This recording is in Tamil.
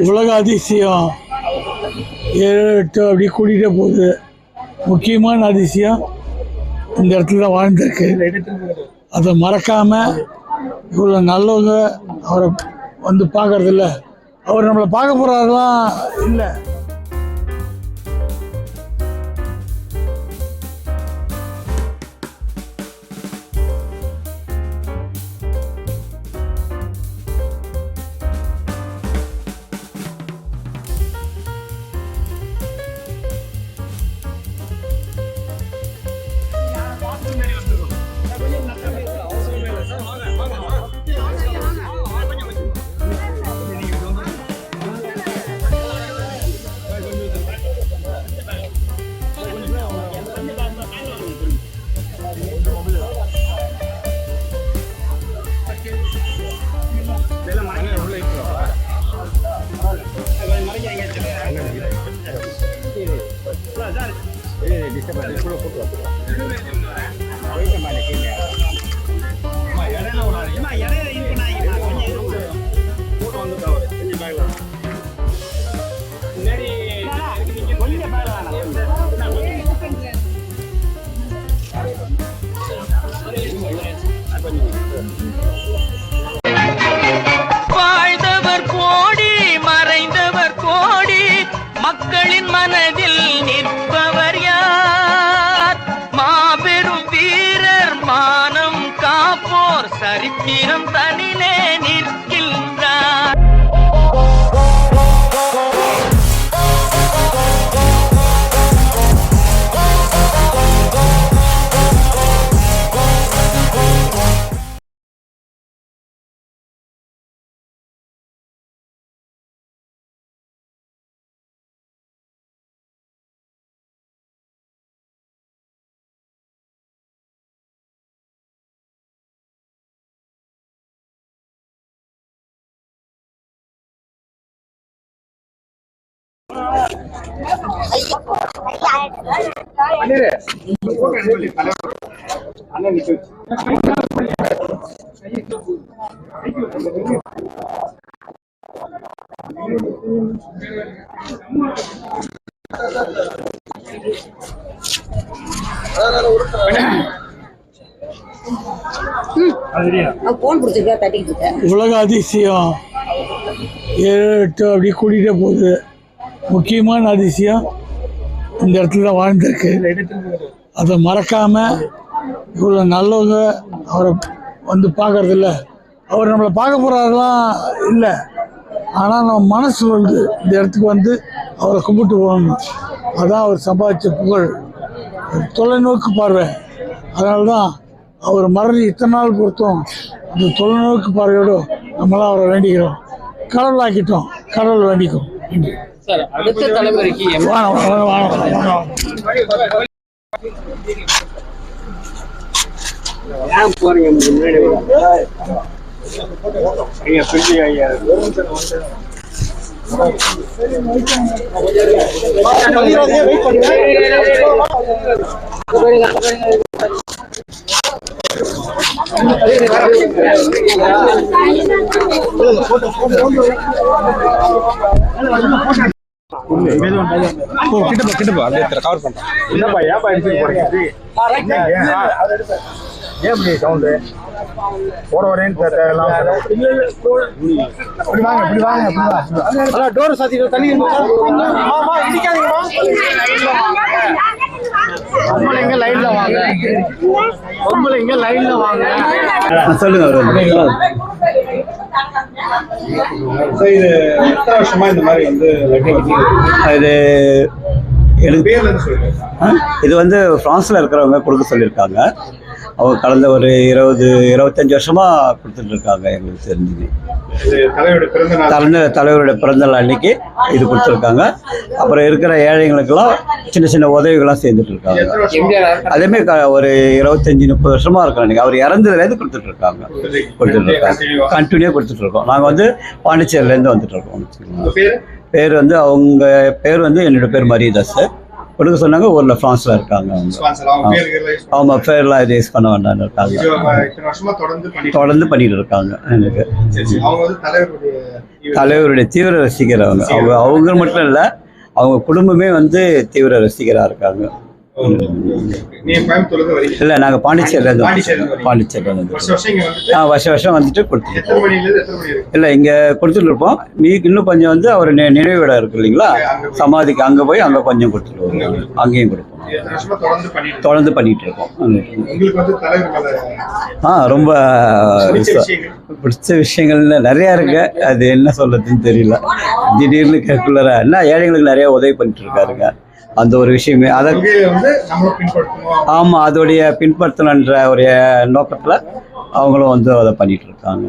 உலக அதிசயம் 7 8 அப்படி கூட்டிகிட்டே போகுது. முக்கியமான அதிசயம் இந்த இடத்துல வாழ்ந்திருக்கு. அதை மறக்காமல் இவ்வளோ நல்லவங்க அவரை வந்து பார்க்கறதில்ல. அவர் நம்மளை பார்க்க போகிறாரெல்லாம் இல்லை. வாழ்ந்தவர் கோடி மறைந்தவர் கோடி மக்களின் மனதில் நிற்பவர் யார்? மாபெரும் வீரர் மானம் காப்போர் சரித்திரம் தனிலே நிற்கின்றார். உலக அதிசயம் 7 8 அப்படி கூட்டிகிட்டே போகுது. முக்கியமான அதிசயம் இந்த இடத்துல வாழ்ந்திருக்கு. அதை மறக்காமல் இவ்வளோ நல்லவங்க அவரை வந்து பார்க்கறதில்ல. அவர் நம்மளை பார்க்க போகிறாரெல்லாம் இல்லை. ஆனால் நம்ம மனசு வந்து இந்த இடத்துக்கு வந்து அவரை கும்பிட்டு போகணும். அதான் அவர் சம்பாதிச்ச புகழ், தொலைநோக்கு பார்வை. அதனால தான் அவர் மறந்து இத்தனை நாள் பொறுத்தோம் அந்த தொலைநோக்கு பார்வையோடு நம்மளாம் அவரை வேண்டிக்கிறோம். கடவுள் ஆக்கிட்டோம், கடவுள் வேண்டிக்கும். சார், அடுத்த தலைமுறைக்கு சொல்லுங்க. இது எத்தனை வருஷமா இந்த மாதிரி வந்து இது வந்து பிரான்ஸ்ல இருக்கிறவங்க கொடுக்க சொல்லியிருக்காங்க. அவங்க கடந்த ஒரு 20-25 வருஷமா கொடுத்துட்டு இருக்காங்க. எங்களுக்கு தெரிஞ்சு தலைவருடைய பிறந்தநாள் அன்னைக்கு இது கொடுத்துருக்காங்க. அப்புறம் இருக்கிற ஏழைங்களுக்கெல்லாம் சின்ன சின்ன உதவிகள்லாம் சேர்ந்துட்டு இருக்காங்க. அதேமாதிரி ஒரு 25-30 வருஷமா இருக்கோம். அன்னைக்கு அவர் இறந்ததுலேருந்து கொடுத்துட்டு இருக்காங்க. கண்டினியூ கொடுத்துட்டு இருக்கோம். நாங்கள் வந்து பாண்டிச்சேரியிலேருந்து வந்துட்டு இருக்கோம். பேர் வந்து அவங்க பேர் வந்து என்னோட பேர் மரியதாஸ். கொடுக்க சொன்னாங்க. ஊரில் ஃப்ரான்ஸில் இருக்காங்க அவங்க. ஸ்பான்சர் அவங்க பேருக்குலாம் யூஸ் அவங்க பேர்லாம் இது யூஸ் பண்ண வேண்டாம்னு இருக்காங்க. இத்தனை வருஷமா தொடர்ந்து பண்ணிட்டு இருக்காங்க. எனக்கு அவங்க வந்து தலைவருடைய தீவிர ரசிகர் அவங்க. அவங்க மட்டும் இல்லை, அவங்க குடும்பமே வந்து தீவிர ரசிகராக இருக்காங்க. இல்லை, நாங்கள் பாண்டிச்சேரியில் வந்து வருஷம் வந்துட்டு கொடுத்துருக்கோம். இல்லை, இங்கே கொடுத்துட்டு இருப்போம். இன்னும் கொஞ்சம் வந்து அவர் நினைவிடம் இருக்கு இல்லைங்களா, சமாதிக்கு அங்கே போய் அங்கே கொஞ்சம் கொடுத்துருவோம். அங்கேயும் கொடுப்போம். தொடர்ந்து பண்ணிட்டு இருக்கோம். ரொம்ப பிடிச்ச விஷயங்கள்ல நிறையா இருக்கு. அது என்ன சொல்றதுன்னு தெரியல. திடீர்னு கேட்குள்ள என்ன ஏழைங்களுக்கு நிறைய உதவி பண்ணிட்டு இருக்காருங்க. அந்த ஒரு விஷயமே அதற்கு ஆமாம், அதோடைய பின்பற்றணுன்ற ஒரு நோக்கத்தில் அவங்களும் வந்து அதை பண்ணிட்டு இருக்காங்க.